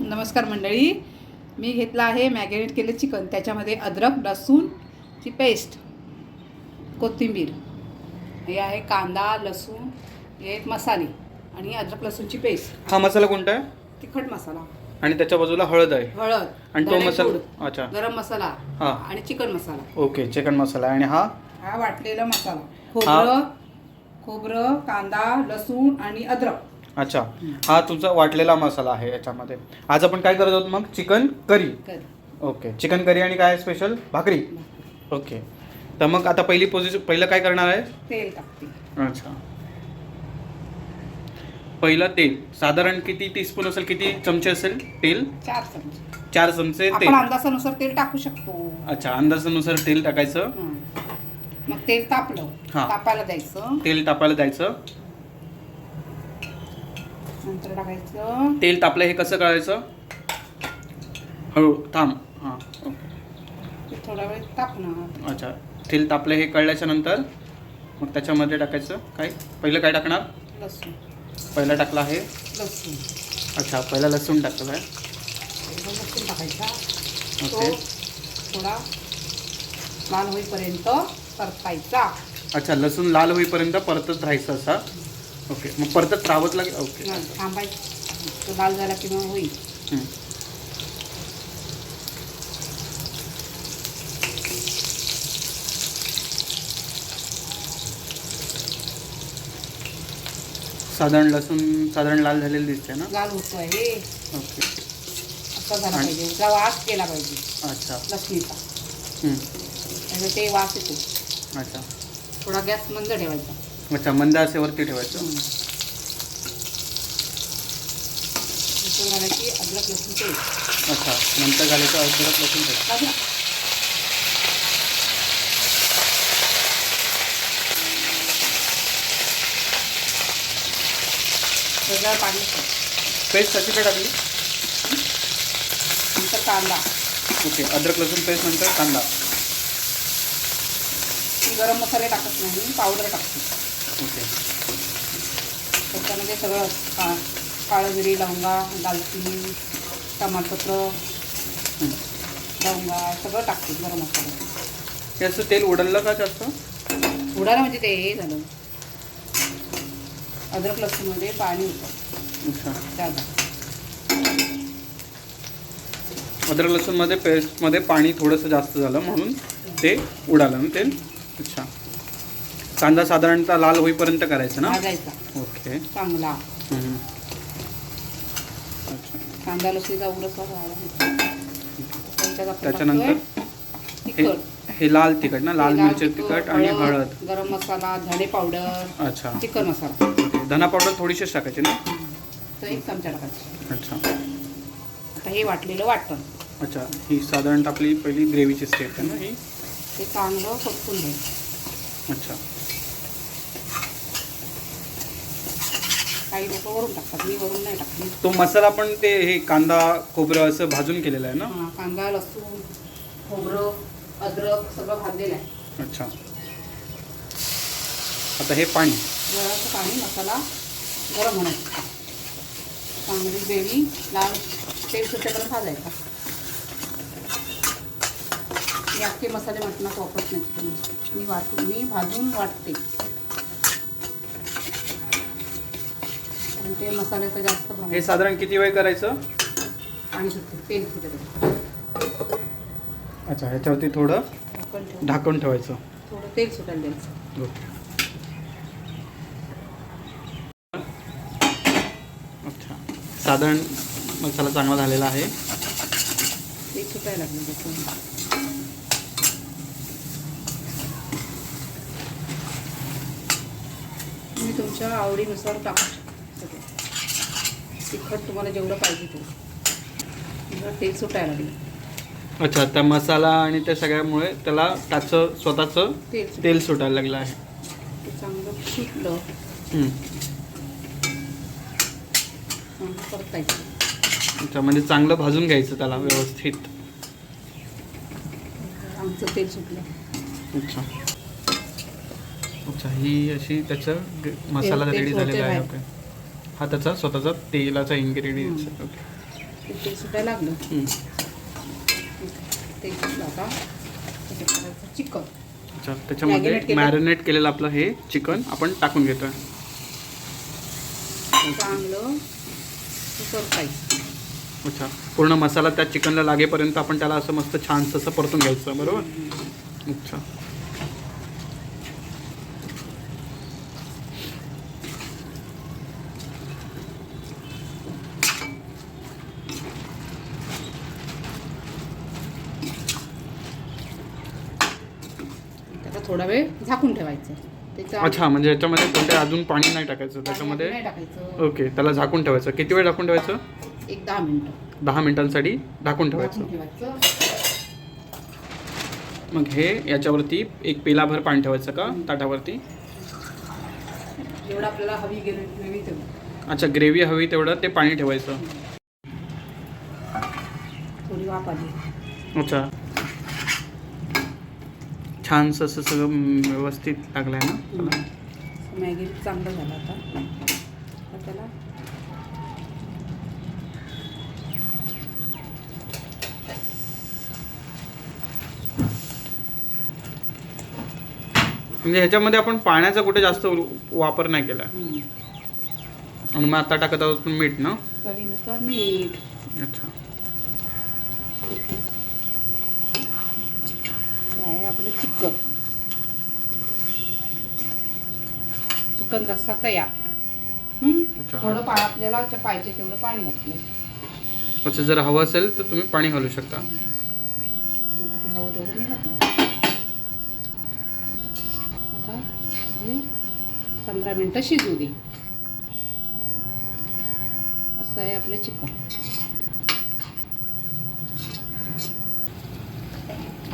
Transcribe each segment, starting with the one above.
नमस्कार मंडळी, मी घेतला आहे मॅरिनेट केले चिकन. त्याच्यामध्ये अद्रक लसूणची पेस्ट, कोथिंबीर, हे आहे कांदा लसूण, हे आहेत मसाले आणि अद्रक लसूणची पेस्ट. हा मसाला कोणता आहे? तिखट मसाला आणि त्याच्या बाजूला हळद आहे. हळद आणि तो मसाला, अच्छा, गरम मसाला हा, आणि चिकन मसाला. ओके, चिकन मसाला. आणि हा हा वाटलेला मसाला, खोबरं कांदा लसूण आणि अद्रक. अच्छा, हा तुमचा वाटलेला मसाला आहे याच्यामध्ये. आज आपण काय करत आहोत मग? Chicken curry. Okay, chicken curry. आणि काय स्पेशल? भाकरी. ओके, तर मग आता पहिलं काय करणार आहे? तेल टाकते. अच्छा, पहिलं तेल साधारण किती टीस्पून असेल, किती चमचे असेल तेल? 4 चमचे. 4 चमचे आपण तेल. अंदाजानुसार तेल टाकू शकतो. अच्छा, अंदाजानुसार तेल टाकायचं. मग तेल तापलं, तापायला द्यायचं. तेल तापायला द्यायचं. नंतर टाकायचं. तेल तापलं हे कसं कळायचं? हळू थांब. हां, ओके, थोडा वेळ तापणार. अच्छा, तेल तापलं हे कळल्याच्या नंतर मग त्याच्यामध्ये टाकायचं काय? पहिलं काय टाकणार? लसूण. पहिला टाकला आहे लसूण. अच्छा, पहिला लसूण टाकलं आहे. लसूण टाकायचा. ओके, थोडा लाल होईपर्यंत परतायचा. अच्छा, लसूण लाल होईपर्यंत परतत राहायचं असा. ओके, मग परतत राहावंच लागेल. ओके, थांबायचं. तो लाल झाला की मग होईल. साधारण लाल झालेलं दिसते ना? लाल होतोय हे. ओके, असा झाला पाहिजे, त्याचा वास केला पाहिजे. अच्छा, लसणीचा. त्यामुळे ते वास येतो. अच्छा, थोडा गॅस मंद ठेवायचा. अच्छा, मंद आचेवरती ठेवायचं. लसूण घालायची, अद्रक लसूण पेस्ट. अच्छा, नंतर घालायचं अद्रक लसूण पेस्ट. पाणी. पेस्ट कशी काय टाकली? नंतर कांदा. ओके, अद्रक लसूण पेस्ट नंतर कांदा. गरम मसाले टाकत नाही, पावडर टाकते. ओके, त्याच्यामध्ये सगळं काळं मिरी, लवंगा, दालचिनी, तमालपत्र, लवंगा सगळं टाकते गरम मसाला. हे असं तेल उडलं का जास्त? उडाला म्हणजे ते हे झालं, अद्रक लसूणमध्ये पाणी होतं. अच्छा, जादा अद्रक लसूणमध्ये पेस्टमध्ये पाणी थोडंसं जास्त झालं म्हणून ते उडालं ना तेल. अच्छा, कांदा साधारणतः लाल होईपर्यंत करायचं ना? भाजायचा. ओके, चांगला. अच्छा, कांदा लसूणचा उरस त्याच्यानंतर हे लाल तिखट ना? लाल मिरची तिखट आणि हळद, गरम मसाला, धने पावडर, अच्छा, चिकन मसाला. धना पावडर थोडीशीच टाकायची ना? तर 1 चमचा टाकायचा. अच्छा, आता हे वाटलेलं वाटण. अच्छा, ही साधारणतः आपली पहिली ग्रेव्हीची स्टेप आहे ना ही? ते चांगलं परतून घ्यायचं. अच्छा, काही लोक वरून टाकतात, मी वरून नाही टाकली. तो मसाला पण ते हे कांदा खोबरं असं भाजून केलेलं आहे ना? कांदा लसूण खोबरं अद्रक सगळं भाजलेलं आहे. अच्छा, आता हे पाणी, जरासं पाणी, मसाला गरम होण्याचं. चांगली ग्रेव्ही लाल तेल सुटेपर्यंत भाजायचा. मी अख्खे मसाले मटणात वापरत नाही, मी भाजून वाटते. ते मसाल्याचं जास्त हे साधारण किती वेळ करायचं? पाणी सुटते, तेल सुटेपर्यंत. अच्छा, ह्याच्यावरती थोडं ढाकून ठेवायचं. थोडं तेल सुटायला द्यायचं. ओके, अच्छा, साधारण मसाला चांगला झालेला आहे. तेल सुटायला लागलं त्याचं. तुम्ही तुमच्या आवडीनुसार टाकू शकता. तिखट तुम्हाला जेवढं पाहिजे तेवढं. तेल सुटायला लागलं. अच्छा, त्या मसाला आणि त्या सगळ्यामुळे त्याला त्याचं स्वतःचं तेल सुटायला लागलं आहे. ते चांगलं सुटलं परतायचं. अच्छा, म्हणजे चांगलं भाजून घ्यायचं त्याला व्यवस्थित. आमचं तेल सुटलं. अच्छा, अच्छा, ही अशी त्याचं मसाला रेडी झालेला आहे. ओके, हा त्याचा स्वतःचा तेलाचा इन्ग्रेडियंट्स. ओके, ते सुटायला लागलं. हं. ते सुटलं आता त्याच्यात करायचं चिकन. अच्छा, त्याच्यामध्ये Marinate केलं. मॅरिनेट केलेलं आपलं हे चिकन आपण टाकून घेतोय. चांगलं परतायचं. अच्छा, पूर्ण मसाला त्या चिकनला लागेपर्यंत आपण त्याला असं मस्त छानसं असं परतून घ्यायचं, बरोबर? अच्छा. त्याला थोडा वेळ झाकून ठेवायचं. त्याच्या अच्छा, म्हणजे याच्यामध्ये कोणते अजून पाणी नाही टाकायचं त्याच्यामध्ये? नाही टाकायचं. ओके, त्याला झाकून ठेवायचं. किती वेळ झाकून ठेवायचं? एक 10 मिनिटं 10 मिनिटांसाठी झाकून ठेवायचं. झाकून ठेवायचं. मग हे याच्यावरती एक पेलाभर पाणी ठेवायचं का ताटावरती? जेवढं आपल्याला हवी ग्रेव्ही तेवढं. अच्छा, ग्रेव्ही हवी तेवढं ते पाणी ठेवायचं. थोडी वाफ आली. अच्छा, छानसं असं सगळं व्यवस्थित लागलं आहे ना? मॅगी चांगलं झालं आता. तर त्याला म्हणजे ह्याच्यामध्ये आपण पाण्याचा कुठे जास्त वापर नाही केला. आणि मग आता टाकत आहोत मीठ ना? चवीनुसार मीठ. अच्छा. हे आहे आपलं चिकन. चिकन रस्सा तयार. अच्छा. थोडं आपल्याला पाहिजे तेवढं पाणी घातलं. अच्छा, जर हवं असेल तर तुम्ही पाणी घालू शकता. मला ते हवं तेवढं मी घातलं. आता हे 15 मिनटं शिजू दे. असं आहे आपलं चिकन.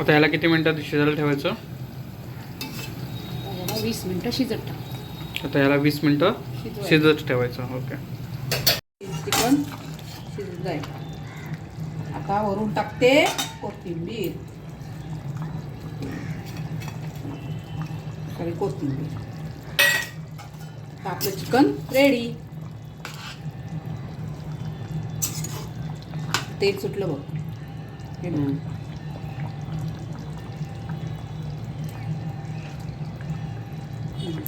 आता याला किती मिनिटात शिजायला ठेवायचं? याला 20 मिनटं शिजत टाक. आता याला 20 मिनिटं शिजत ठेवायचं. ओके. चिकन शिजलं आहे. आता वरून टाकते कोथिंबीर. कोथिंबीर. आता आपलं चिकन रेडी. तेल सुटलं बघ. हे बघ.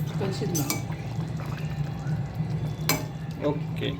चिकन शिजलं. ओके.